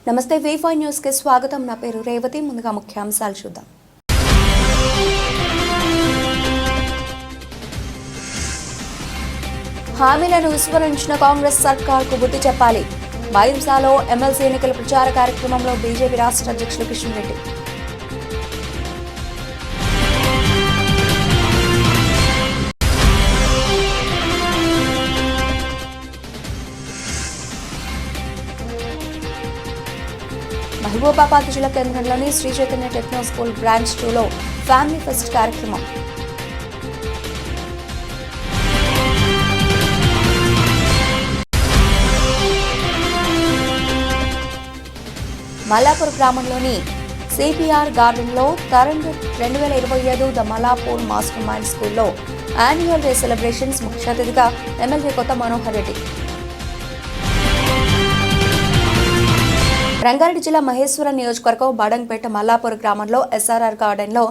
నమస్తే V5 news కి స్వాగతం. నా పేరు రేవతి. ముందుగా ముఖ్యాంశాలు చూద్దాం. హామీలను విస్మరించిన కాంగ్రెస్ సర్కార్కు బుద్ధి చెప్పాలి. బైంసాలో ఎమ్మెల్సీ ఎన్నికల ప్రచార కార్యక్రమంలో బీజేపీ రాష్ట్ర అధ్యక్షులు కిషన్ రెడ్డి. మహబూబాబాద్ జిల్లా కేంద్రంలోని Sri Chaitanya techno school branch 2లో ఫ్యామిలీ ఫెస్ట్ కార్యక్రమం. మల్లాపూర్ గ్రామంలోని సిపిఆర్ గార్డెన్లో Tarang 2025 the Mallapur Master Mind స్కూల్లో యాన్యువల్ డే సెలబ్రేషన్స్. ముఖ్య అతిథిగా ఎమ్మెల్యే కొత్త మనోహర్ రెడ్డి. రంగారెడ్డి జిల్లా మహేశ్వరం నియోజకవర్గం బాడంపేట మల్లాపూర్ గ్రామంలో ఎస్ఆర్ఆర్ గార్డెన్లో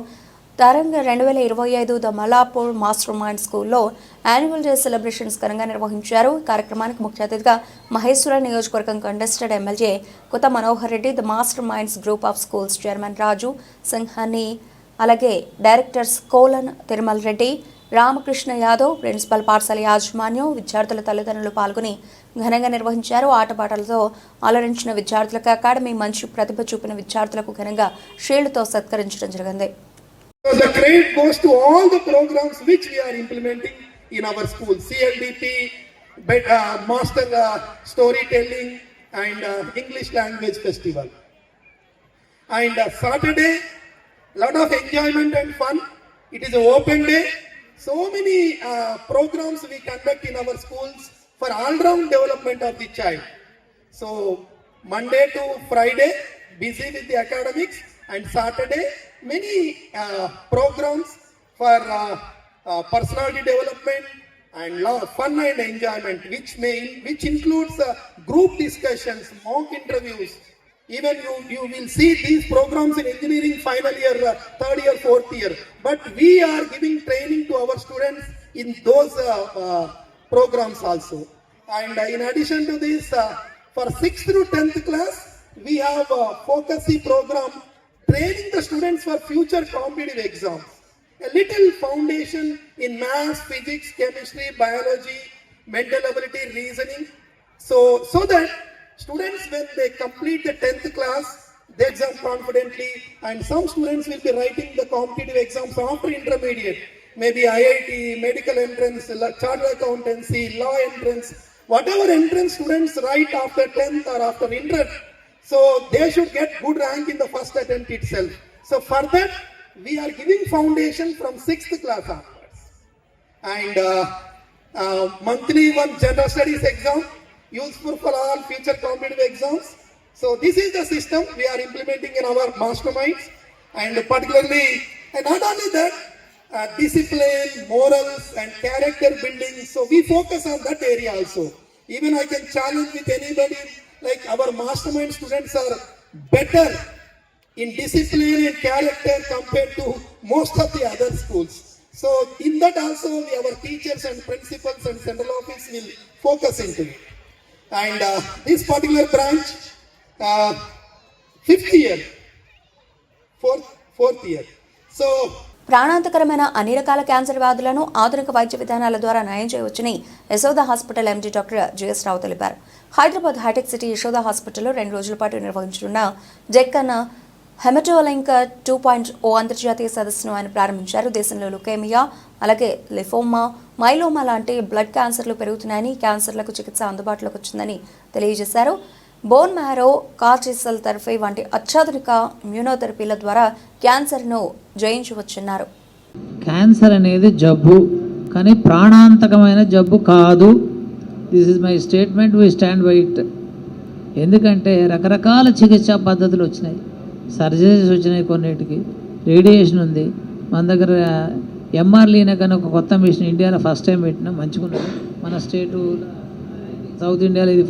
Tarang 2025 the Mallapur Master Mind స్కూల్లో యాన్యువల్ డే సెలబ్రేషన్స్ ఘనంగా నిర్వహించారు. ఈ కార్యక్రమానికి ముఖ్య అతిథిగా మహేశ్వరం నియోజకవర్గం contested MLA Kotha Manohar Reddy, the Master Minds group of schools chairman Raju Simhani, అలాగే directors colon Thirumal Reddy, Ramakrishna Yadav, principal పాఠశాల యాజమాన్యం, విద్యార్థుల తల్లిదండ్రులు పాల్గొని ఘనంగా నిర్వహించారు. ఆటపాటలతో అలరించిన విద్యార్థులకు అకాడమీ మంచి ప్రతిభ చూపిన విద్యార్థులకు ఘనంగా షీల్డ్తో సత్కరించడం జరిగింది. The credit goes to all the programs which we are implementing in our school. CLDP, Master Storytelling and English Language Festival. And Saturday, lot of enjoyment and fun. It is an open day. So many programs we conduct in our schools for all-round development of the child. So Monday to Friday, busy with the academics, and Saturday, many programs for personality development and fun and enjoyment, which includes group discussions, mock interviews. Even you will see these programs in engineering final year, third year, fourth year. But we are giving training to our students in those programs also. And in addition to this, for 6th to 10th class, we have a Focusy program training the students for future competitive exams. A little foundation in maths, physics, chemistry, biology, mental ability, reasoning. So that students, when they complete the 10th class, they exam confidently, and some students will be writing the competitive exams after intermediate, maybe IIT, medical entrance, chartered accountancy, law entrance, whatever entrance students write after 10th or after inter, so they should get good rank in the first attempt itself. So for that, we are giving foundation from 6th class onwards, and monthly one general studies exam, useful for all future competitive exams. So this is the system we are implementing in our masterminds, and particularly, and not only that, discipline, morals and character building. So we focus on that area also. Even I can challenge with anybody, like our mastermind students are better in discipline and character compared to most of the other schools. So in that also our teachers and principals and central office will focus into it. And this particular branch, 5th year, 4th year. So ప్రాణాంతకరమైన అన్ని రకాల cancer వ్యాధులను ఆధునిక వైద్య విధానాల ద్వారా నయం చేయవచ్చని Yashoda hospital MD doctor GS Rao తెలిపారు. హైదరాబాద్ హైటెక్ సిటీ యశోద హాస్పిటల్లో 2 రోజుల పాటు నిర్వహించనున్న జెక్కన్ హెమటోలింక్ 2.0 అంతర్జాతీయ సదస్సును ఆయన ప్రారంభించారు. దేశంలో లుకేమియా, అలాగే లిఫోమా, మైలోమా లాంటి బ్లడ్ క్యాన్సర్లు పెరుగుతున్నాయని, క్యాన్సర్లకు చికిత్స అందుబాటులోకి వచ్చిందని తెలియజేశారు. బోన్ మ్యారో, కార్టిసల్ థెరపీ వంటి అత్యాధునిక ఇమ్యూనోథెరపీల ద్వారా క్యాన్సర్ను జయించవచ్చన్నారు. క్యాన్సర్ అనేది జబ్బు, కానీ ప్రాణాంతకమైన జబ్బు కాదు. This is my statement, we stand by it. ఎందుకంటే రకరకాల చికిత్సా పద్ధతులు వచ్చినాయి, సర్జరీస్ వచ్చినాయి, కొన్నిటికి రేడియేషన్ ఉంది. మన దగ్గర ఎంఆర్లీనే కానీ ఒక కొత్త మిషన్ ఇండియాలో ఫస్ట్ టైం పెట్టినా మంచిగున్నది. మన స్టేటు సౌత్ ఇండియాలో ఇది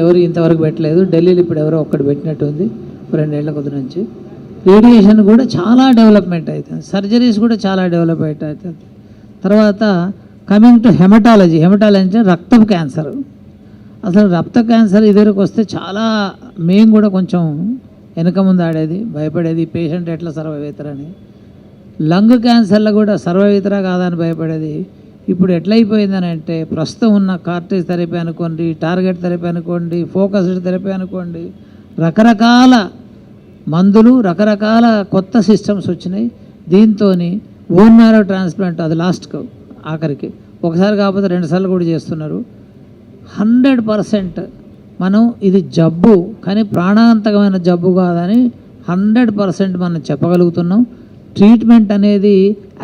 ఎవరు ఇంతవరకు పెట్టలేదు. ఢిల్లీలో ఇప్పుడు ఎవరో ఒక్కటి పెట్టినట్టు ఉంది 2 ఏళ్ల కొద్ది నుంచి. రేడియేషన్ కూడా చాలా డెవలప్మెంట్ అవుతుంది, సర్జరీస్ కూడా చాలా డెవలప్ అవుతుంది. తర్వాత కమింగ్ టు హెమటాలజీ అంటే రక్తపు క్యాన్సర్. అసలు రక్త క్యాన్సర్ ఇదివరకు వస్తే చాలా మేము కూడా కొంచెం వెనక ముందు ఆడేది, భయపడేది పేషెంట్ ఎట్లా సర్వైవ్ అవుతారని. లంగ్ క్యాన్సర్లో కూడా సర్వైవ్ అవుతారా కాదని భయపడేది. ఇప్పుడు ఎట్లయిపోయిందని అంటే ప్రస్తుతం ఉన్న కార్టేజ్ థెరపీ అనుకోండి, టార్గెట్ థెరపీ అనుకోండి, ఫోకస్డ్ థెరపీ అనుకోండి, రకరకాల మందులు, రకరకాల కొత్త సిస్టమ్స్ వచ్చినాయి. దీంతో బోన్ మ్యారో ట్రాన్స్ప్లాంట్ అది లాస్ట్కు ఆఖరికి ఒకసారి కాకపోతే 2 సార్లు కూడా చేస్తున్నారు. 100% మనం ఇది జబ్బు కానీ ప్రాణాంతకమైన జబ్బు కాదని 100% మనం చెప్పగలుగుతున్నాం. ట్రీట్మెంట్ అనేది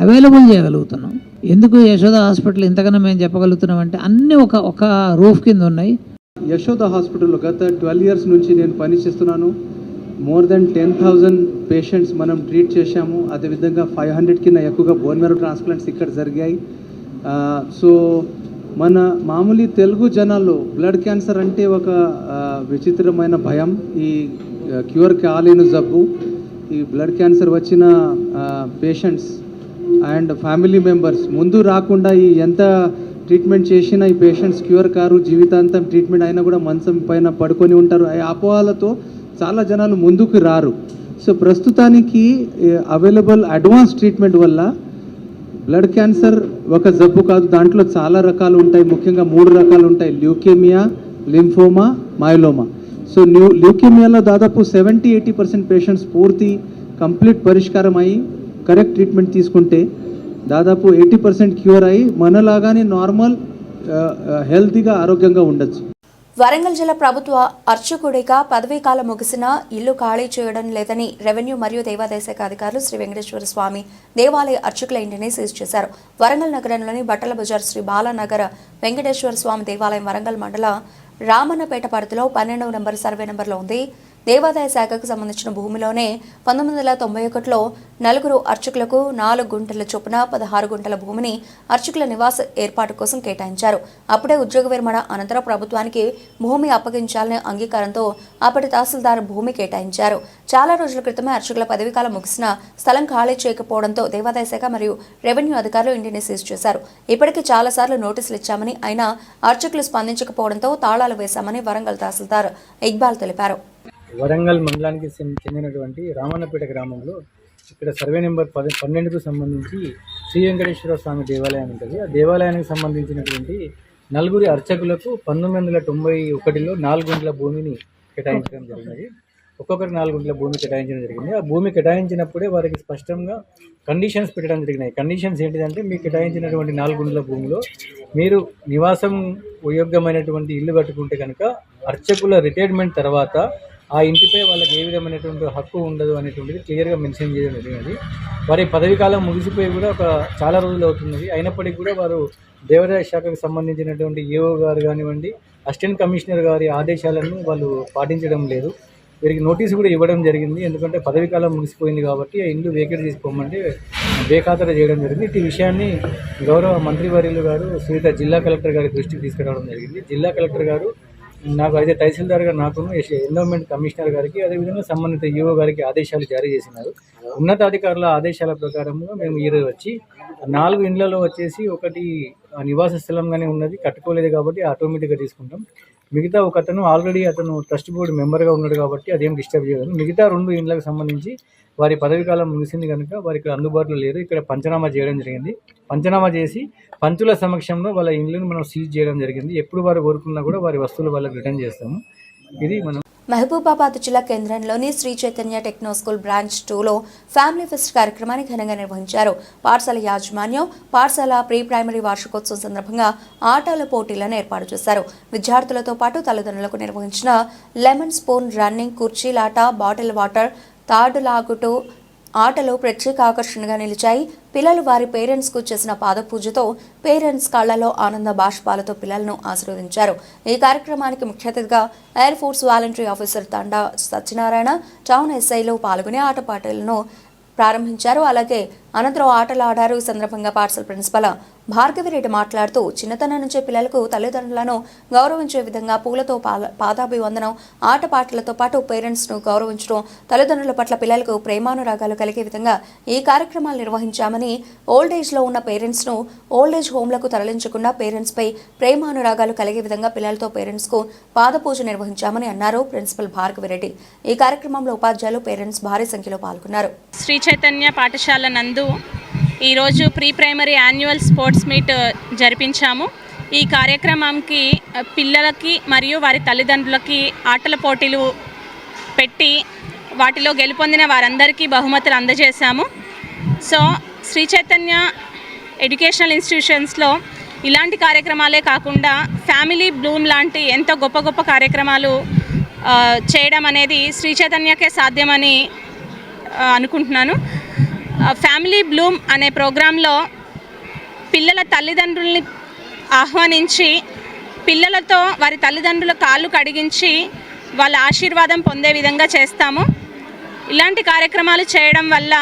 అవైలబుల్ చేయగలుగుతున్నాం. ఎందుకు యశోద హాస్పిటల్ ఇంతకన్నా మేము చెప్పగలుగుతున్నాం అంటే అన్నీ ఒక రూఫ్ కింద ఉన్నాయి. యశోద హాస్పిటల్లో గత 12 ఇయర్స్ నుంచి నేను పనిచేస్తున్నాను. మోర్ దెన్ 10,000 పేషెంట్స్ మనం ట్రీట్ చేశాము. అదేవిధంగా 500 కింద ఎక్కువగా బోన్ మ్యారో ట్రాన్స్ప్లాంట్స్ ఇక్కడ జరిగాయి. సో మన మామూలు తెలుగు జనాల్లో బ్లడ్ క్యాన్సర్ అంటే ఒక విచిత్రమైన భయం. ఈ క్యూర్ కాలేని జబ్బు. ఈ బ్లడ్ క్యాన్సర్ వచ్చిన పేషెంట్స్ అండ్ ఫ్యామిలీ మెంబర్స్ ముందు రాకుండా ఈ ఎంత ట్రీట్మెంట్ చేసినా ఈ పేషెంట్స్ క్యూర్ కారు, జీవితాంతం ట్రీట్మెంట్ అయినా కూడా మంచం పైన పడుకొని ఉంటారు. ఆ అపోహలతో చాలా జనాలు ముందుకు రారు. సో ప్రస్తుతానికి అవైలబుల్ అడ్వాన్స్ ట్రీట్మెంట్ వల్ల బ్లడ్ క్యాన్సర్ ఒక జబ్బు కాదు, దాంట్లో చాలా రకాలు ఉంటాయి. ముఖ్యంగా 3 రకాలు ఉంటాయి: ల్యూకేమియా, లింఫోమా, మైలోమా. సో ల్యూకేమియాలో దాదాపు 70-80% పేషెంట్స్ పూర్తి కంప్లీట్ పరిష్కారం అయ్యి కరెక్ట్ ట్రీట్మెంట్ తీసుకుంటే దాదాపు 80% క్యూర్ అయ్యి మనలాగానే నార్మల్ హెల్తీగా ఆరోగ్యంగా ఉండొచ్చు. వరంగల్ జిల్లా ప్రభుత్వ అర్చకుడిగా పదవీ కాలం ముగిసినా ఇల్లు ఖాళీ చేయడం లేదని రెవెన్యూ మరియు దేవాదాయ శాఖ అధికారులు శ్రీ వెంకటేశ్వర స్వామి దేవాలయ అర్చకుల ఇంటిని సీజ్ చేశారు. వరంగల్ నగరంలోని బట్టల బజార్ శ్రీ బాలానగర వెంకటేశ్వర స్వామి దేవాలయం వరంగల్ మండల రామన్నపేట పరిధిలో 12వ నెంబర్ సర్వే నెంబర్లో ఉంది. దేవాదాయ శాఖకు సంబంధించిన భూమిలోనే 1991లో 4 అర్చకులకు 4 గుంటల చొప్పున 16 గుంటల భూమిని అర్చకుల నివాస ఏర్పాటు కోసం కేటాయించారు. అప్పుడే ఉద్యోగ విరమణ అనంతరం ప్రభుత్వానికి భూమి అప్పగించాలనే అంగీకారంతో అప్పటి తహసీల్దార్ భూమి కేటాయించారు. చాలా రోజుల క్రితమే అర్చకుల పదవీకాలం ముగిసిన స్థలం ఖాళీ చేయకపోవడంతో దేవాదాయ శాఖ మరియు రెవెన్యూ అధికారులు ఇంటిని సీజ్ చేశారు. ఇప్పటికీ చాలాసార్లు నోటీసులు ఇచ్చామని, అయినా అర్చకులు స్పందించకపోవడంతో తాళాలు వేశామని వరంగల్ తహసీల్దార్ ఇక్బాల్ తెలిపారు. వరంగల్ మండలానికి చెందినటువంటి రామన్నపేట గ్రామంలో ఇక్కడ సర్వే నెంబర్ 12కు సంబంధించి శ్రీ వెంకటేశ్వర స్వామి దేవాలయం ఉంటుంది. ఆ దేవాలయానికి సంబంధించినటువంటి 4 అర్చకులకు 1991లో 4 గుంటల భూమిని కేటాయించడం జరిగినది. ఒక్కొక్కరికి 4 గుంటల భూమి కేటాయించడం జరిగింది. ఆ భూమి కేటాయించినప్పుడే వారికి స్పష్టంగా కండిషన్స్ పెట్టడం జరిగినాయి. కండిషన్స్ ఏంటిదంటే, మీకు కేటాయించినటువంటి 4 గుంటల భూమిలో మీరు నివాసం యోగ్యమైనటువంటి ఇల్లు కట్టుకుంటే కనుక అర్చకుల రిటైర్మెంట్ తర్వాత ఆ ఇంటిపై వాళ్ళకి ఏ విధమైనటువంటి హక్కు ఉండదు అనేటువంటిది క్లియర్గా మెన్షన్ చేయడం జరిగినది. వారి పదవీ కాలం ముగిసిపోయి కూడా చాలా రోజులు అవుతున్నది. అయినప్పటికీ కూడా వారు దేవాదాయ శాఖకు సంబంధించినటువంటి ఏఓ గారు కానివ్వండి, అసిస్టెంట్ కమిషనర్ గారి ఆదేశాలను వాళ్ళు పాటించడం లేదు. వీరికి నోటీసు కూడా ఇవ్వడం జరిగింది. ఎందుకంటే పదవీ కాలం ముగిసిపోయింది కాబట్టి ఆ ఇల్లు వేకేట్ తీసుకోమంటే బేఖాతరు చేయడం జరిగింది. ఈ విషయాన్ని గౌరవ మంత్రివర్యులు గారు శ్రీత జిల్లా కలెక్టర్ గారి దృష్టికి తీసుకురావడం జరిగింది. జిల్లా కలెక్టర్ గారు నాకు అయితే తహసీల్దార్ గారు నాకును ఎండోమెంట్ కమిషనర్ గారికి అదేవిధంగా సంబంధిత ఈఓ గారికి ఆదేశాలు జారీ చేసినారు. ఉన్నతాధికారుల ఆదేశాల ప్రకారంగా మేము ఈరోజు వచ్చి 4 ఇండ్లలో వచ్చేసి ఒకటి నివాస స్థలంగానే ఉన్నది, కట్టుకోలేదు కాబట్టి ఆటోమేటిక్గా తీసుకుంటాం. మిగతా ఒక అతను ఆల్రెడీ ట్రస్ట్ బోర్డు మెంబర్గా ఉన్నాడు కాబట్టి అదేం డిస్టర్బ్ చేయదు. మిగతా 2 ఇండ్లకు సంబంధించి వారి పదవి కాలం ముగిసింది కనుక వారికి అందుబాటులో లేరు. ఇక్కడ పంచనామా చేయడం జరిగింది. పంచనామా చేసి పంచుల సమక్షంలో వాళ్ళ ఇండ్లను మనం సీజ్ చేయడం జరిగింది. ఎప్పుడు వారు కోరుకున్నా కూడా వారి వస్తువులు వాళ్ళకి రిటర్న్ చేస్తాము. ఇది మనం మహబూబాబాద్ జిల్లా కేంద్రంలోని Sri Chaitanya techno school branch 2లో ఫ్యామిలీ ఫెస్ట్ కార్యక్రమాన్ని ఘనంగా నిర్వహించారు. పాఠశాల యాజమాన్యం పాఠశాల ప్రీ ప్రైమరీ వార్షికోత్సవం సందర్భంగా ఆటల పోటీలను ఏర్పాటు చేశారు. విద్యార్థులతో పాటు తల్లిదండ్రులకు నిర్వహించిన లెమన్ స్పూన్ రన్నింగ్, కుర్చీలాట, బాటిల్ వాటర్, తాడులాగుటు ఆటలు ప్రత్యేక ఆకర్షణగా నిలిచాయి. పిల్లలు వారి పేరెంట్స్కు చేసిన పాదపూజతో పేరెంట్స్ కళ్లలో ఆనంద బాష్పాలతో పిల్లలను ఆశీర్వదించారు. ఈ కార్యక్రమానికి ముఖ్య అతిథిగా ఎయిర్ ఫోర్స్ వాలంటరీ ఆఫీసర్ తండా సత్యనారాయణ, టౌన్ ఎస్ఐలు పాల్గొని ఆటపాటలను ప్రారంభించారు. అలాగే అనంతరం ఆటలు ఆడారు. ఈ సందర్భంగా పాఠశాల ప్రిన్సిపల్ భార్గవిరెడ్డి మాట్లాడుతూ చిన్నతనం నుంచే పిల్లలకు తల్లిదండ్రులను గౌరవించే విధంగా పూలతో పాదాభివందనం, ఆటపాటలతో పాటు పేరెంట్స్ను గౌరవించడం, తల్లిదండ్రుల పట్ల పిల్లలకు ప్రేమానురాగాలు కలిగే విధంగా ఈ కార్యక్రమాలు నిర్వహించామని, ఓల్డ్ ఏజ్లో ఉన్న పేరెంట్స్ను ఓల్డ్ ఏజ్ హోమ్లకు తరలించకుండా పేరెంట్స్పై ప్రేమానురాగాలు కలిగే విధంగా పిల్లలతో పేరెంట్స్కు పాదపూజ నిర్వహించామని అన్నారు ప్రిన్సిపల్ భార్గవిరెడ్డి. ఈ కార్యక్రమంలో ఉపాధ్యాయులు, పేరెంట్స్ భారీ సంఖ్యలో పాల్గొన్నారు. శ్రీ చైతన్య పాఠశాల నందు ఈరోజు pre primary annual sports meet జరిపించాము. ఈ కార్యక్రమంకి పిల్లలకి మరియు వారి తల్లిదండ్రులకి ఆటల పోటీలు పెట్టి వాటిలో గెలుపొందిన వారందరికీ బహుమతులు అందజేశాము. సో శ్రీ చైతన్య ఎడ్యుకేషనల్ ఇన్స్టిట్యూషన్స్లో ఇలాంటి కార్యక్రమాలే కాకుండా ఫ్యామిలీ బ్లూమ్ లాంటి ఎంతో గొప్ప గొప్ప కార్యక్రమాలు చేయడం అనేది శ్రీ చైతన్యకే సాధ్యమని అనుకుంటున్నాను. ఫ్యామిలీ బ్లూమ్ అనే ప్రోగ్రాంలో పిల్లల తల్లిదండ్రుల్ని ఆహ్వానించి పిల్లలతో వారి తల్లిదండ్రుల కాళ్ళు కడిగించి వాళ్ళ ఆశీర్వాదం పొందే విధంగా చేస్తాము. ఇలాంటి కార్యక్రమాలు చేయడం వల్ల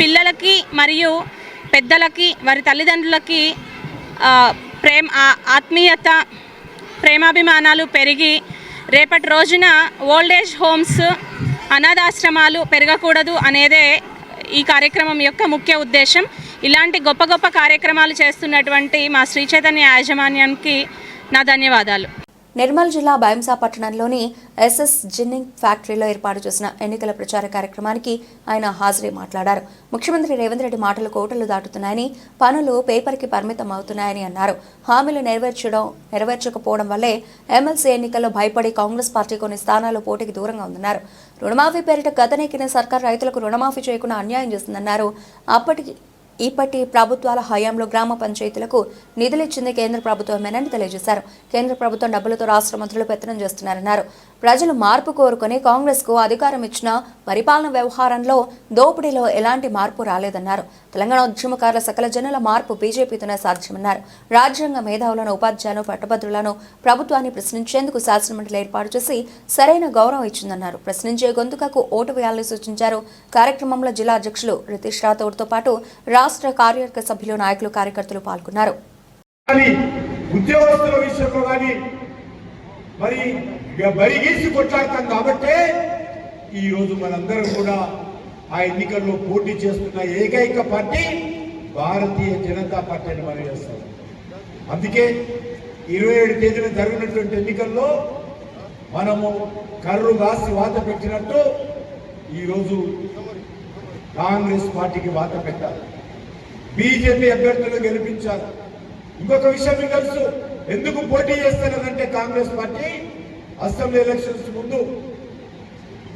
పిల్లలకి మరియు పెద్దలకి వారి తల్లిదండ్రులకి ఆత్మీయత, ప్రేమాభిమానాలు పెరిగి రేపటి రోజున ఓల్డ్ ఏజ్ హోమ్స్, అనాథాశ్రమాలు పెరగకూడదు అనేదే ఈ కార్యక్రమం యొక్క ముఖ్య ఉద్దేశం. ఇలాంటి గొప్ప గొప్ప కార్యక్రమాలు చేస్తున్నటువంటి మా శ్రీ చైతన్య యాజమాన్యానికి నా ధన్యవాదాలు. నిర్మల్ జిల్లా బైంసా పట్టణంలోని ఎస్ఎస్ జిన్నింగ్ ఫ్యాక్టరీలో ఏర్పాటు చేసిన ఎన్నికల ప్రచార కార్యక్రమానికి ఆయన హాజరై మాట్లాడారు. ముఖ్యమంత్రి రేవంత్ రెడ్డి మాటలు కోటలు దాటుతున్నాయని, పనులు పేపర్కి పరిమితం అవుతున్నాయని అన్నారు. హామీలు నెరవేర్చకపోవడం వల్లే ఎమ్మెల్సీ ఎన్నికల్లో భయపడి కాంగ్రెస్ పార్టీ కొన్ని స్థానాల్లో పోటీకి దూరంగా ఉందన్నారు. రుణమాఫీ పేరిట గతనెక్కిన సర్కార్ రైతులకు రుణమాఫీ చేయకుండా అన్యాయం చేస్తుందన్నారు. ఇప్పటి ప్రభుత్వాల హయాంలో గ్రామ పంచాయతీలకు నిధులిచ్చింది కేంద్ర ప్రభుత్వమేనని తెలియజేశారు. కేంద్ర ప్రభుత్వం డబ్బులతో రాష్ట్ర మంత్రులు పెత్తనం చేస్తున్నారన్నారు. ప్రజలు మార్పు కోరుకుని కాంగ్రెస్కు అధికారం ఇచ్చిన పరిపాలన వ్యవహారంలో దోపిడీలో ఎలాంటి మార్పు రాలేదన్నారు. తెలంగాణ ఉద్యమకారుల సకల జనుల మార్పు బీజేపీతోనే సాధ్యమన్నారు. రాజ్యాంగ మేధావులను, ఉపాధ్యాయులను, పట్టభద్రులను ప్రభుత్వాన్ని ప్రశ్నించేందుకు శాసనమండలి ఏర్పాటు చేసి సరైన గౌరవం ఇచ్చిందన్నారు. ప్రశ్నించే గొంతుకకు ఓటు వేయాలని సూచించారు. కార్యక్రమంలో జిల్లా అధ్యక్షులు రితీష్ రాథోడ్తో పాటు రాష్ట్ర కార్యవర్గ సభ్యులు, నాయకులు, కార్యకర్తలు పాల్గొన్నారు. ఉద్యోగస్తుల విషయంలో కానీ మరి బరిగీసి కొట్లాడతాం కాబట్టే ఈరోజు మనందరం కూడా ఆ ఎన్నికల్లో పోటీ చేస్తున్న ఏకైక పార్టీ భారతీయ జనతా పార్టీ అని మనం చేస్తాం. అందుకే 27 తేదీన జరిగినటువంటి ఎన్నికల్లో మనము కర్రు కాసి వాత పెట్టినట్టు ఈరోజు కాంగ్రెస్ పార్టీకి వాత పెట్టాలి, బీజేపీ అభ్యర్థులు గెలిపించాలి. ఇంకొక విషయం మీకు తెలుసు, ఎందుకు పోటీ చేస్తున్నదంటే కాంగ్రెస్ పార్టీ అసెంబ్లీ ఎలక్షన్స్ ముందు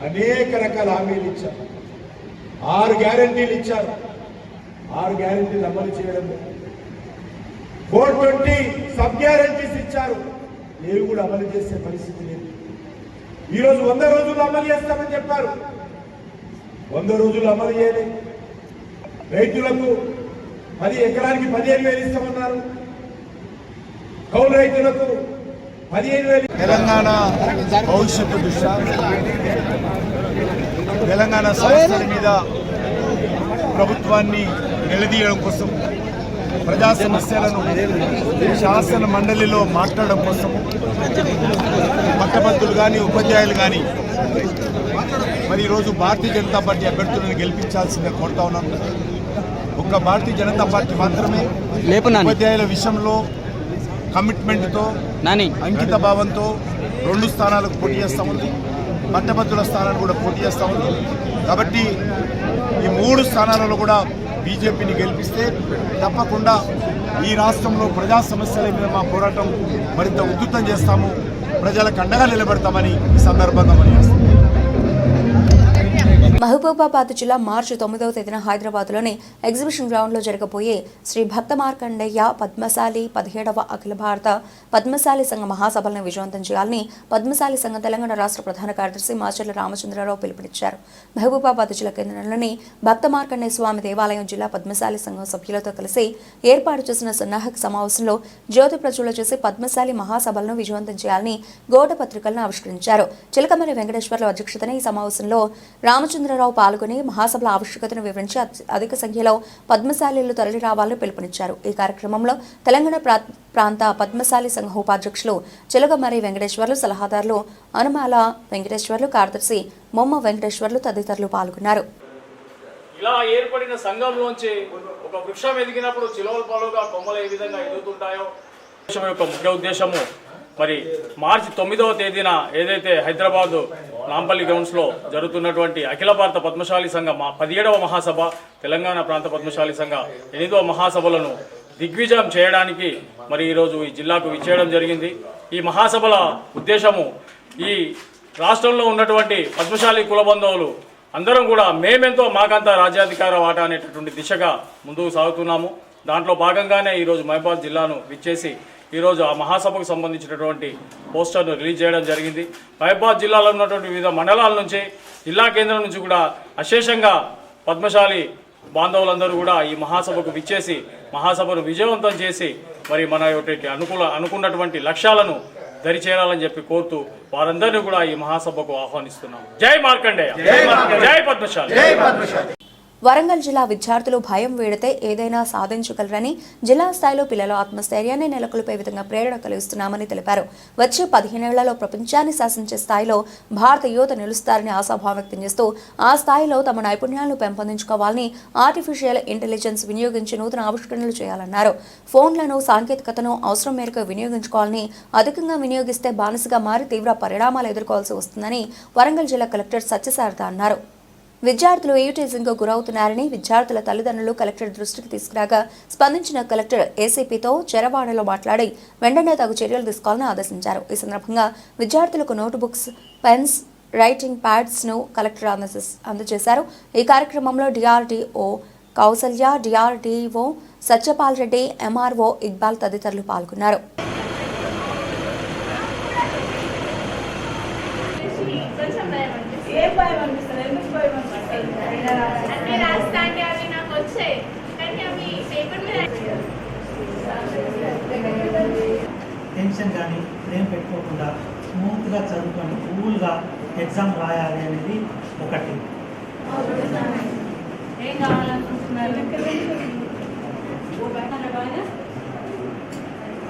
అనేక రకాల హామీలు ఇచ్చారు, 6 గ్యారంటీలు ఇచ్చారు. 6 గ్యారంటీలు అమలు చేయడం, 420 సబ్ గ్యారంటీస్ ఇచ్చారు, ఏవి కూడా అమలు చేసే పరిస్థితి లేదు. ఈరోజు 100 రోజులు అమలు చేస్తామని చెప్పారు, 100 రోజులు అమలు చేయలేదు. రైతులకు 10 ఎకరానికి 15,000 ఇస్తామన్నారు, కౌలు రైతులకు 15,000. తెలంగాణ భవిష్యత్తు దృష్ట్యా తెలంగాణ సమస్యల మీద ప్రభుత్వాన్ని నిలదీయడం కోసం, ప్రజా సమస్యలను శాసన మండలిలో మాట్లాడడం కోసము పట్టభద్రులు కానీ, ఉపాధ్యాయులు కానీ మరి ఈరోజు భారతీయ జనతా పార్టీ అభ్యర్థులను గెలిపించాల్సిందే కోరుతా ఉన్నాం. ఒక్క భారతీయ జనతా పార్టీ మాత్రమే ఉపాధ్యాయుల విషయంలో కమిట్మెంట్తో, అంకిత భావంతో 2 స్థానాలకు పోటీ చేస్తూ ఉంది, పట్టభద్రుల స్థానాన్ని కూడా పోటీ చేస్తూ ఉంది. కాబట్టి ఈ 3 స్థానాలలో కూడా బీజేపీని గెలిపిస్తే తప్పకుండా ఈ రాష్ట్రంలో ప్రజా సమస్యల మీద మా పోరాటం మరింత ఉధృతం చేస్తాము, ప్రజలకు అండగా నిలబెడతామని ఈ సందర్భంగా మనం చేస్తాం. మహబూబాబాద్ జిల్లా మార్చి 9వ తేదీన హైదరాబాద్లోని ఎగ్జిబిషన్ గ్రౌండ్లో జరగబోయే శ్రీ భక్త మార్కండేయ పద్మశాలి 17వ అఖిల భారత పద్మశాలి సంఘ మహాసభలను విజయవంతం చేయాలని పద్మశాలి సంఘం తెలంగాణ రాష్ట్ర ప్రధాన కార్యదర్శి మాచర్ల రామచంద్రరావు పిలుపునిచ్చారు. మహబూబాబాద్ జిల్లా కేంద్రంలోని భక్త మార్కండేయ స్వామి దేవాలయం జిల్లా పద్మశాలి సంఘం సభ్యులతో కలిసి ఏర్పాటు చేసిన సన్నాహక సమావేశంలో జ్యోతి ప్రజ్వల చేసి పద్మశాలి మహాసభలను విజయవంతం చేయాలని గోడ పత్రికలను ఆవిష్కరించారు. చిలకమర్రి వెంకటేశ్వర్ల అధ్యక్షతన ఈ సమావేశంలో రామచంద్రరావు పాల్గొని మహాసభల ఆవశ్యకతను వివరించి అధిక సంఖ్యలో పద్మశాలీలు తరలి రావాలని పిలుపునిచ్చారు. ఈ కార్యక్రమంలో తెలంగాణ ప్రాంత పద్మశాలి సంఘ ఉపాధ్యక్షులు చిలగమరి వెంకటేశ్వర్లు, సలహాదారులు అనుమాల వెంకటేశ్వర్లు, కార్యదర్శి మొమ్మ వెంకటేశ్వర్లు తదితరులు పాల్గొన్నారు. ఇలా ఏర్పడిన సంఘంలోంచి ఒక వృక్షం ఎదిగినప్పుడు చిలువల పాలుగా కొమ్మలు ఏ విధంగా ఎదుగుతుంటాయో యొక్క ముఖ్య ఉద్దేశము మరి మార్చి 9వ తేదీన ఏదైతే హైదరాబాద్ నాంపల్లి గ్రౌండ్స్లో జరుగుతున్నటువంటి అఖిల భారత పద్మశాలి సంఘ 17వ మహాసభ, తెలంగాణ ప్రాంత పద్మశాలి సంఘ 8వ మహాసభలను దిగ్విజయం చేయడానికి మరి ఈరోజు ఈ జిల్లాకు విచ్చేయడం జరిగింది. ఈ మహాసభల ఉద్దేశము ఈ రాష్ట్రంలో ఉన్నటువంటి పద్మశాలి కుల బంధువులు అందరం కూడా మేమెంతో మాకంతా రాజ్యాధికార వాటా అనేటటువంటి దిశగా ముందుకు సాగుతున్నాము. దాంట్లో భాగంగానే ఈరోజు మహబూబాబాద్ జిల్లాను విచ్చేసి ఈరోజు ఆ మహాసభకు సంబంధించినటువంటి పోస్టర్ను రిలీజ్ చేయడం జరిగింది. మహబూబాబాద్ జిల్లాలో ఉన్నటువంటి వివిధ మండలాల నుంచి, జిల్లా కేంద్రం నుంచి కూడా అశేషంగా పద్మశాలి బాంధవులందరూ కూడా ఈ మహాసభకు విచ్చేసి మహాసభను విజయవంతం చేసి మరి మన అనుకున్నటువంటి లక్ష్యాలను దరిచేరాలని చెప్పి కోరుతూ వారందరినీ కూడా ఈ మహాసభకు ఆహ్వానిస్తున్నాం. జై మార్కండేయ, జై పద్మశాలి. వరంగల్ జిల్లా విద్యార్థులు భయం వీడితే ఏదైనా సాధించగలరని, జిల్లా స్థాయిలో పిల్లల ఆత్మస్థైర్యాన్ని నెలకొల్పే విధంగా ప్రేరణ కలిగిస్తున్నామని తెలిపారు. వచ్చే 15 ఏళ్లలో ప్రపంచాన్ని శాసించే స్థాయిలో భారత యువత నిలుస్తారని ఆశాభావం వ్యక్తం చేస్తూ ఆ స్థాయిలో తమ నైపుణ్యాలను పెంపొందించుకోవాలని, ఆర్టిఫిషియల్ ఇంటెలిజెన్స్ వినియోగించి నూతన ఆవిష్కరణలు చేయాలన్నారు. ఫోన్లను, సాంకేతికతను అవసరం మేరకు వినియోగించుకోవాలని, అధికంగా వినియోగిస్తే బానిసగా మారి తీవ్ర పరిణామాలు ఎదుర్కోవాల్సి వస్తుందని వరంగల్ జిల్లా కలెక్టర్ సత్యసారథ అన్నారు. విద్యార్థులు ఈటీజింగ్కు గురవుతున్నారని విద్యార్థుల తల్లిదండ్రులు కలెక్టర్ దృష్టికి తీసుకురాగా స్పందించిన కలెక్టర్ ఏసీపీతో చెరవాడలో మాట్లాడి వెంటనే తగు చర్యలు తీసుకోవాలని ఆదేశించారు. ఈ సందర్భంగా విద్యార్థులకు నోట్బుక్స్, పెన్స్, రైటింగ్ ప్యాడ్స్ను కలెక్టర్ అందజేశారు. ఈ కార్యక్రమంలో DRDO Kousalya, DRDO Satyapal Reddy, MRO Iqbal తదితరులు పాల్గొన్నారు. టెన్షన్ కానీ ఏం పెట్టుకోకుండా స్మూత్గా చదువుకొని కూల్గా ఎగ్జామ్ రాయాలి అనేది ఒకటి. ఏం కావాలనుకుంటున్నారు?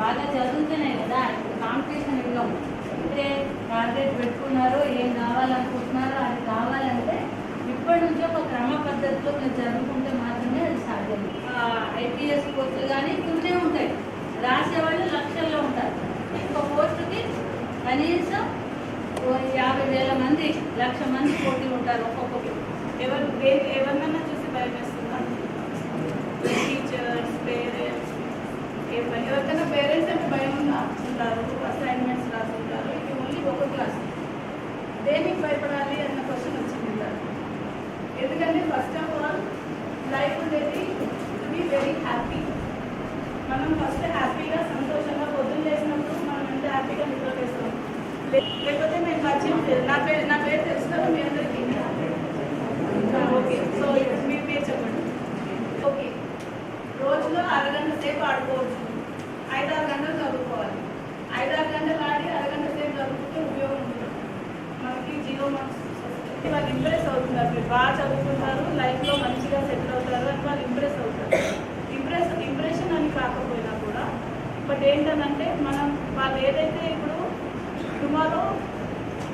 బాగా చదువుతున్నాయి కదా, కాంపిటీషన్ ఇవ్వము. అంటే టార్గెట్ పెట్టుకున్నారో ఏం కావాలనుకుంటున్నారో అది కావాలంటే ఇప్పటి నుంచి ఒక క్రమ పద్ధతిలో మీరు చదువుకుంటే మాత్రమే అది సాధ్యం. ఐపీఎస్ కోర్సులు కానీ ఇక్కడే ఉంటాయి, రాసేవాళ్ళు లక్షల్లో ఉంటారు. ఒక పోస్టుకి కనీసం 50,000 మంది, 1,00,000 మంది పోటీ ఉంటారు ఒక్కొక్కటి. ఎవరినన్నా చూసి భయం వేస్తున్నారు. టీచర్స్, పేరెంట్స్, ఎవరికైనా పేరెంట్స్ అంటే భయం ఉంటారు. అసైన్మెంట్స్ రాస్తుంటారు. ఇది ఓన్లీ ఒక క్లాస్. దేనికి భయపడాలి అన్న క్వశ్చన్ వచ్చింది. ఎందుకంటే ఫస్ట్ ఆఫ్ ఆల్ లైఫ్ అనేది టు బి వెరీ హ్యాపీ. మనం ఫస్ట్ హ్యాపీగా, సంతోషంగా పొద్దున్న చేసినప్పుడు మనం ఎంత హ్యాపీగా నిద్ర చేస్తాం. లేకపోతే నేను మర్చిపోతే నా పేరు తెలుస్తాను మీ అందరికీ. ఓకే, సో మీ పేరు చెప్పండి. ఓకే, రోజులో 1/2 గంట సేపు ఆడుకోవచ్చు, 5-6 గంటలు చదువుకోవాలి. 5-6 గంటలు ఆడి 1/2 గంట సేపు చదువుకుంటే ఉపయోగం ఉంటుంది. మనకి 0 మార్క్స్ వాళ్ళు ఇంప్రెస్ అవుతున్నారు. మీరు బాగా చదువుకుంటారు, లైఫ్లో మంచిగా సెటిల్ అవుతారు అని వాళ్ళు ఇంప్రెస్ అవుతారు. ఇంప్రెషన్ అని కాకపోయినా కూడా బట్ ఏంటంటే మనం వాళ్ళు ఏదైతే ఇప్పుడు టుమారో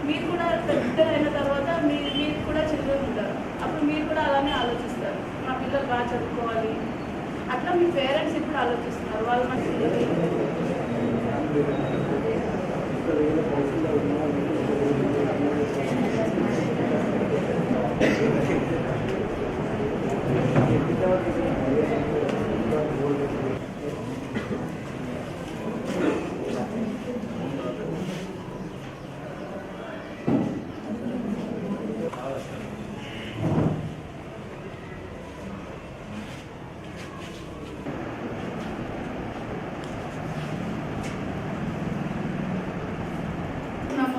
మీరు కూడా పెద్దలైన తర్వాత మీరు కూడా చిల్డ్రన్ ఉంటారు. అప్పుడు మీరు కూడా అలానే ఆలోచిస్తారు, మా పిల్లలు బాగా చదువుకోవాలి. అట్లా మీ పేరెంట్స్ ఇప్పుడు ఆలోచిస్తున్నారు వాళ్ళు మన పిల్లలు.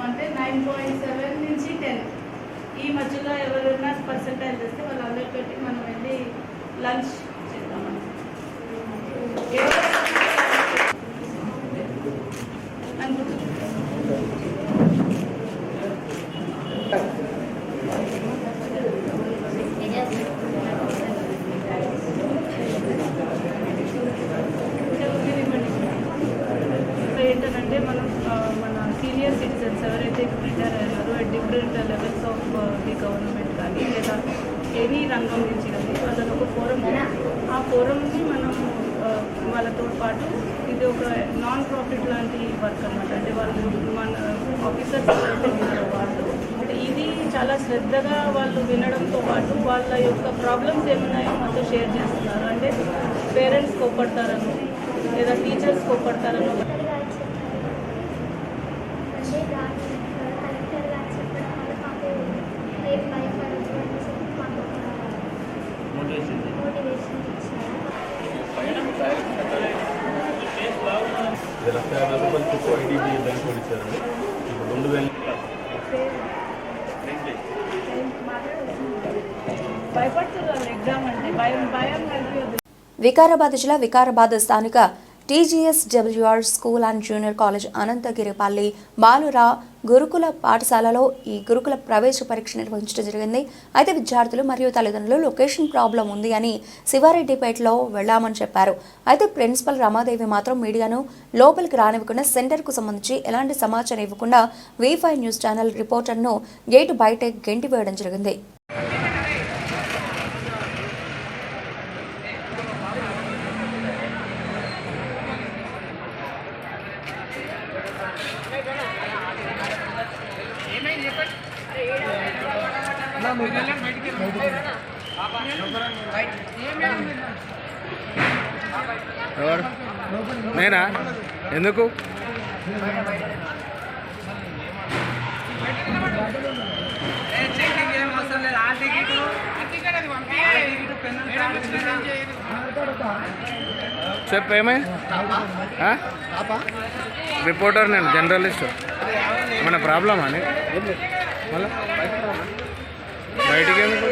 అంటే 9.7 నుంచి 10 ఈ మధ్యలో ఎవరైనా పర్సెంటేజ్ చేస్తే వాళ్ళందరూ పెట్టి మనం వెళ్ళి లంచ్ చేద్దామని. Different levels of the government కానీ లేదా ఎనీ రంగం నుంచి కానీ వాళ్ళని ఒక ఫోరం ఆ ఫోరంని మనం వాళ్ళతో పాటు ఇది ఒక నాన్ ప్రాఫిట్ లాంటి వర్క్ అనమాట. అంటే వాళ్ళు మన ఆఫీసర్స్ ఎవరైతే ఉన్నారో వాళ్ళు ఇది చాలా శ్రద్ధగా వాళ్ళు వినడంతో పాటు వాళ్ళ యొక్క ప్రాబ్లమ్స్ ఏమున్నాయో మాతో షేర్ చేస్తున్నారు. అంటే పేరెంట్స్ కోపడతారనో లేదా టీచర్స్ కోపడతారనో భయపడుతున్నారు ఎగ్జామ్ అంటే భయం కలిపి. వికారాబాద్ జిల్లా వికారాబాద్ స్థానిక TGSWR school and junior college Ananthagiripalli బాలురా గురుకుల పాఠశాలలో ఈ గురుకుల ప్రవేశ పరీక్ష నిర్వహించడం జరిగింది. అయితే విద్యార్థులు మరియు తల్లిదండ్రులు లొకేషన్ ప్రాబ్లం ఉంది అని శివారెడ్డిపేటలో వెళ్లామని చెప్పారు. అయితే ప్రిన్సిపల్ రమాదేవి మాత్రం మీడియాను లోపలికి రానివ్వకుండా సెంటర్కు సంబంధించి ఎలాంటి సమాచారం ఇవ్వకుండా V5 న్యూస్ ఛానల్ రిపోర్టర్ను గేటు బయట గెంటి వేయడం జరిగింది. నేనా ఎందుకు చెప్పు ఏమైంది? రిపోర్టర్ నేను జర్నలిస్ట్. ఏమైనా ప్రాబ్లమా అని మళ్ళీ బయటికి ఎందుకు?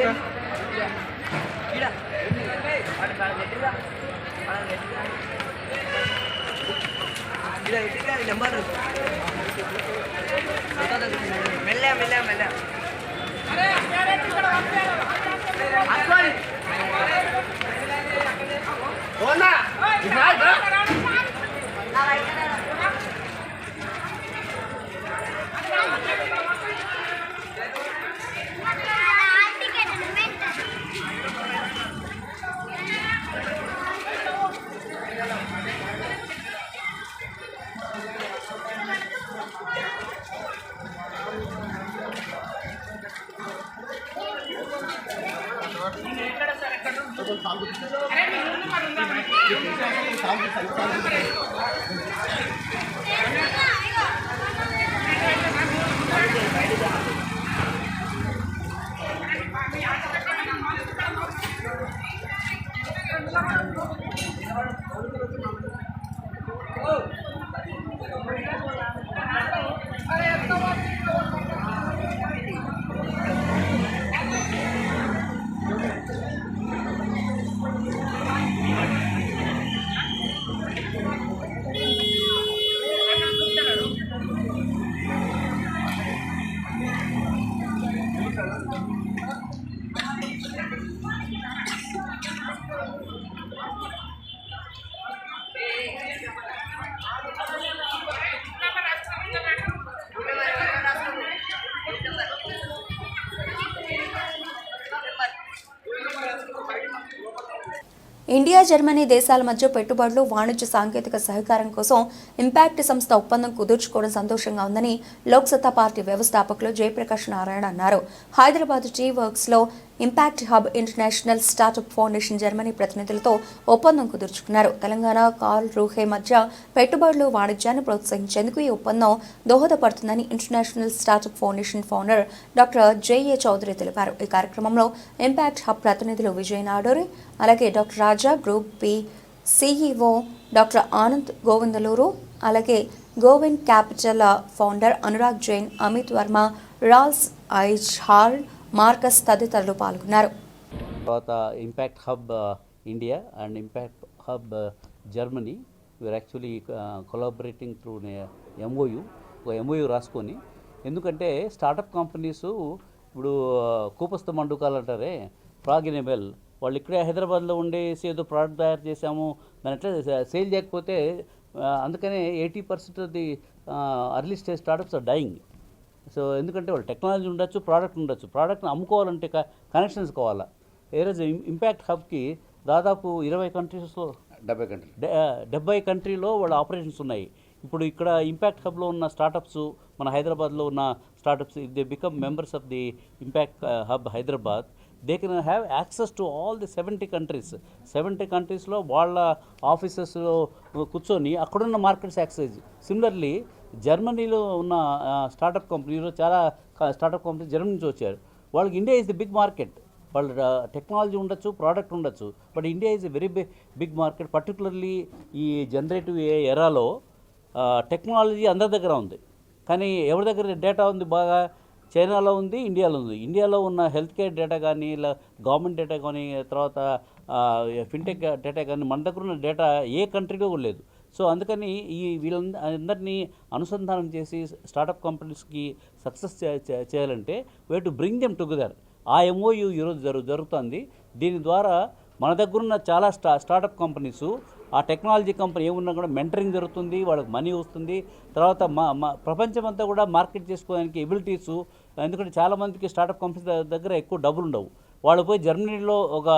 ఇండియా జర్మనీ దేశాల మధ్య పెట్టుబడులు వాణిజ్య సాంకేతిక సహకారం కోసం ఇంపాక్ట్ సంస్థ ఒప్పందం కుదుర్చుకోవడం సంతోషంగా ఉందని లోక్సత్తా పార్టీ వ్యవస్థాపకులు జయప్రకాష్ నారాయణ అన్నారు. హైదరాబాద్ టీ వర్క్స్ లో impact hub international startup foundation Germany ప్రతినిధులతో ఒప్పందం కుదుర్చుకున్నారు. తెలంగాణ కార్ల్ రూహే మధ్య పెట్టుబడులు వాణిజ్యాన్ని ప్రోత్సహించేందుకు ఈ ఒప్పందం దోహదపడుతుందని international startup foundation founder doctor J.A. Chowdary తెలిపారు. ఈ కార్యక్రమంలో ఇంపాక్ట్ హబ్ ప్రతినిధులు విజయ్ నాడోరి, అలాగే doctor Raja, group B CEO doctor Anand Govindaluru, అలాగే గోవింద్ క్యాపిటల్ ఫౌండర్ అనురాగ్ జైన్, అమిత్ వర్మ, రాల్స్ ఐజ్హాల్, మార్కస్ తదితరులు పాల్గొన్నారు. తర్వాత impact hub India and impact hub Germany we are actually collaborating through MOU రాసుకొని, ఎందుకంటే స్టార్టప్ కంపెనీస్ ఇప్పుడు కూపస్థ మండుకాలు అంటారే, ప్రాగినెబెల్ వాళ్ళు ఇక్కడే హైదరాబాద్లో ఉండేసి ఏదో ప్రోడక్ట్ తయారు చేసాము, దాని ఎట్లా సేల్ చేయకపోతే అందుకనే 80% of the early stage startups are dying. So ఎందుకంటే వాళ్ళు టెక్నాలజీ ఉండొచ్చు, ప్రోడక్ట్ ఉండొచ్చు, ప్రోడక్ట్ని అమ్ముకోవాలంటే కనెక్షన్స్ కావాలా. ఈరోజు ఇంపాక్ట్ హబ్కి దాదాపు 20 కంట్రీస్లో 70 కంట్రీలో వాళ్ళ ఆపరేషన్స్ ఉన్నాయి. ఇప్పుడు ఇక్కడ ఇంపాక్ట్ హబ్లో ఉన్న స్టార్టప్స్, మన హైదరాబాద్లో ఉన్న startups, if they become members of the impact hub Hyderabad, they can have access to all the 70 countries. 70 కంట్రీస్లో వాళ్ళ ఆఫీసెస్లో కూర్చొని అక్కడున్న మార్కెట్స్ యాక్సెస్. సిమిలర్లీ జర్మనీలో ఉన్న స్టార్టప్ కంపెనీలో చాలా స్టార్టప్ కంపెనీస్ జర్మనీ నుంచి వచ్చారు. వాళ్ళకి India is the big market. వాళ్ళ టెక్నాలజీ ఉండొచ్చు, ప్రోడక్ట్ ఉండొచ్చు, but India is a very big market. Particularly ఈ జనరేటివ్ ఎరాలో టెక్నాలజీ అందరి దగ్గర ఉంది, కానీ ఎవరి దగ్గర డేటా ఉంది బాగా? చైనాలో ఉంది, ఇండియాలో ఉంది. ఇండియాలో ఉన్న హెల్త్ కేర్ డేటా కానీ, ఇలా గవర్నమెంట్ డేటా కానీ, తర్వాత ఫిన్టెక్ డేటా కానీ, మన దగ్గర ఉన్న డేటా ఏ కంట్రీలో కూడా లేదు. సో అందుకని ఈ వీళ్ళందరినీ అనుసంధానం చేసి స్టార్టప్ కంపెనీస్కి సక్సెస్ చేయాలంటే way to bring them together. ఆ MOU ఈరోజు జరుగుతుంది. దీని ద్వారా మన దగ్గరున్న చాలా స్టార్టప్ కంపెనీసు, ఆ టెక్నాలజీ కంపెనీ ఏమున్నా కూడా మెంటరింగ్ జరుగుతుంది, వాళ్ళకి మనీ వస్తుంది. తర్వాత ప్రపంచం అంతా కూడా మార్కెట్ చేసుకోవడానికి ఎబిలిటీసు, ఎందుకంటే చాలామందికి స్టార్టప్ కంపెనీస్ దగ్గర ఎక్కువ డబ్బులు ఉండవు. వాళ్ళు పోయి జర్మనీలో ఒక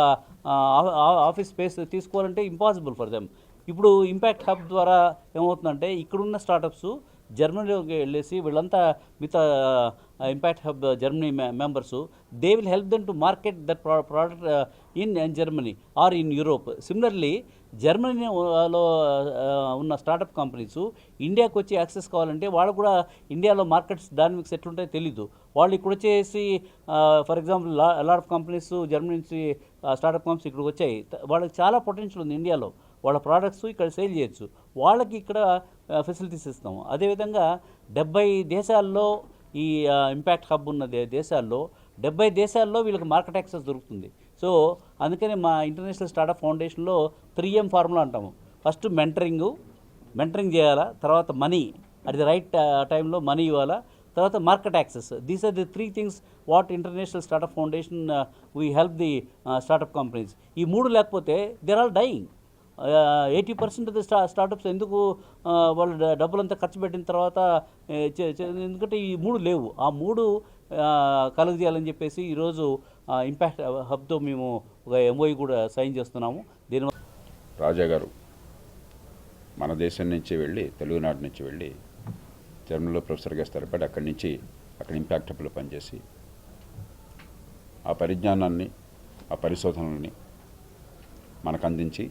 ఆఫీస్ స్పేస్ తీసుకోవాలంటే ఇంపాసిబుల్ ఫర్ దెమ్. ఇప్పుడు ఇంపాక్ట్ హబ్ ద్వారా ఏమవుతుందంటే ఇక్కడున్న స్టార్టప్స్ జర్మనీలోకి వెళ్ళేసి వీళ్ళంతా మిగతా impact hub Germany members, they will help them to market that product in Germany are in Europe. Similarly జర్మనీలో ఉన్న స్టార్టప్ కంపెనీస్ ఇండియాకి వచ్చి యాక్సెస్ కావాలంటే వాళ్ళు కూడా ఇండియాలో మార్కెట్స్ డైనమిక్స్ ఎట్లుంటాయో తెలీదు. వాళ్ళు ఇక్కడ వచ్చేసి for example lot of companies Germany నుంచి స్టార్టప్ కంపెనీస్ ఇక్కడికి వచ్చాయి. వాళ్ళకి చాలా పొటెన్షియల్ ఉంది ఇండియాలో, వాళ్ళ ప్రోడక్ట్స్ ఇక్కడ సేల్ చేయొచ్చు, వాళ్ళకి ఇక్కడ ఫెసిలిటీస్ ఇస్తాము. అదేవిధంగా 70 దేశాల్లో ఈ ఇంపాక్ట్ హబ్ ఉన్న దేశాల్లో 70 దేశాల్లో వీళ్ళకి మార్కెట్ యాక్సెస్ దొరుకుతుంది. సో అందుకని మా ఇంటర్నేషనల్ స్టార్టప్ ఫౌండేషన్లో 3M ఫార్ములా అంటాము. ఫస్ట్ మెంటరింగ్ చేయాలా, తర్వాత మనీ అట్ ది రైట్ టైంలో మనీ ఇవ్వాలా, తర్వాత market access. These are the 3 things what international startup foundation we help the startup companies. ఈ 3 లేకపోతే there are dying. 80% of the startups ఎందుకు వాళ్ళు డబ్బులంతా ఖర్చు పెట్టిన తర్వాత ఎందుకంటే ఈ 3 లేవు. ఆ 3 కలుగజేయాలని చెప్పేసి ఈరోజు ఇంపాక్ట్ హబ్తో మేము ఒక MOU కూడా సైన్ చేస్తున్నాము. దీని రాజా గారు మన దేశం నుంచి వెళ్ళి, తెలుగునాడు నుంచి వెళ్ళి జర్మనీలో ప్రొఫెసర్గా స్థిరపడి అక్కడ ఇంపాక్ట్ హబ్లో పనిచేసి ఆ పరిజ్ఞానాన్ని, ఆ పరిశోధనల్ని మనకు అందించి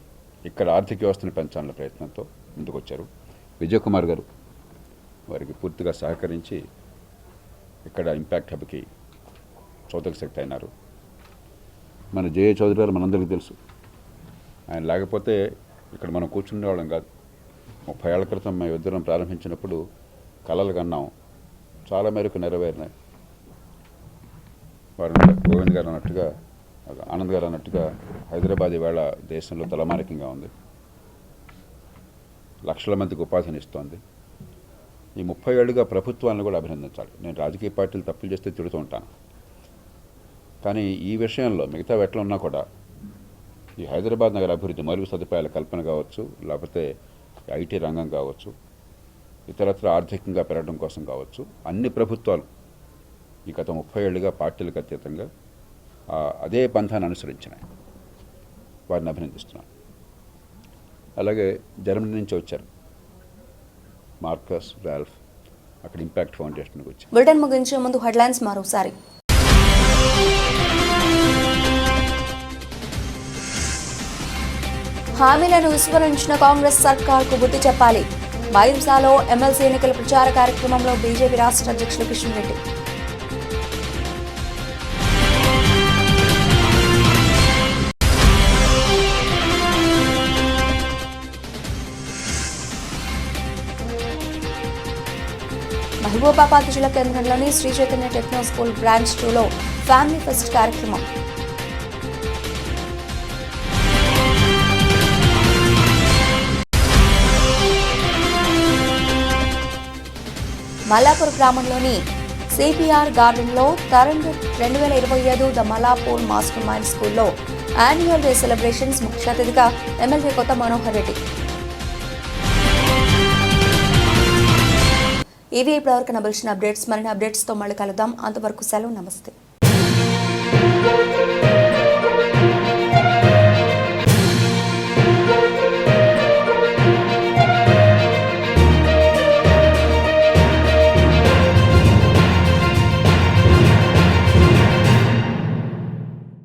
ఇక్కడ ఆర్థిక వ్యవస్థను పెంచాలనే ప్రయత్నంతో ముందుకొచ్చారు. విజయ్ కుమార్ గారు వారికి పూర్తిగా సహకరించి ఇక్కడ ఇంపాక్ట్ హబ్కి చోదక శక్తి అయినారు. మన జే చౌదరి గారు మనందరికీ తెలుసు. ఆయన లేకపోతే ఇక్కడ మనం కూర్చుండేవాళ్ళం కాదు. 30 ఏళ్ల క్రితం మేము ఇద్దరం ప్రారంభించినప్పుడు కలలు కన్నాం, చాలా మేరకు నెరవేరినాయి. వారు గోవింద్ గారు అన్నట్టుగా, ఆనంద్ గారు అన్నట్టుగా హైదరాబాద్ ఈవేళ దేశంలో తలమానికంగా ఉంది. లక్షల మందికి ఉపాధిని ఇస్తోంది. ఈ 30 ఏళ్ళుగా ప్రభుత్వాలను కూడా అభినందించాలి. నేను రాజకీయ పార్టీలు తప్పులు చేస్తే తిడుతూ ఉంటాను, కానీ ఈ విషయంలో మిగతా ఎట్లా ఉన్నా కూడా ఈ హైదరాబాద్ నగర అభివృద్ధి, మౌలిక సదుపాయాల కల్పన కావచ్చు, లేకపోతే IT రంగం కావచ్చు, ఇతరత్ర ఆర్థికంగా పెరగడం కోసం కావచ్చు, అన్ని ప్రభుత్వాలు ఈ గత 30 ఏళ్ళుగా పార్టీలకు అతీతంగా అదే పంథాన్ని అనుసరించినాయి. వారిని అభినందిస్తున్నాను. అలాగే జర్మనీ నుంచి వచ్చారు మార్కస్ రాల్ఫ్, అక్కడ ఇంపాక్ట్ ఫౌండేషన్కి వచ్చి. బులెటిన్ ముగించే ముందు హెడ్లైన్స్ మరోసారి. హామీలను విస్మరించిన కాంగ్రెస్ సర్కార్కు బుద్ధి చెప్పాలి. బైంసాలో MLC ఎన్నికల ప్రచార కార్యక్రమంలో బీజేపీ రాష్ట్ర అధ్యక్షులు కిషన్ రెడ్డి. మహబూబాబాద్ జిల్లా కేంద్రంలోని Sri Chaitanya techno school branch 2లో ఫ్యామిలీ ఫెస్ట్ కార్యక్రమం. మల్లాపూర్ గ్రామంలోని CPR గార్డెన్లో Tarang 2025 the Mallapur Master Mind స్కూల్లో యాన్యువల్ డే సెలబ్రేషన్స్. ముఖ్య అతిథిగా ఎమ్మెల్యే కొత్త మనోహర్ రెడ్డి. ఇవి ఇప్పటివరకు నబిల్చిన అప్డేట్స్. మరిన్ని అప్డేట్స్తో మళ్ళీ కలుద్దాం. అంతవరకు సెలవు. నమస్తే.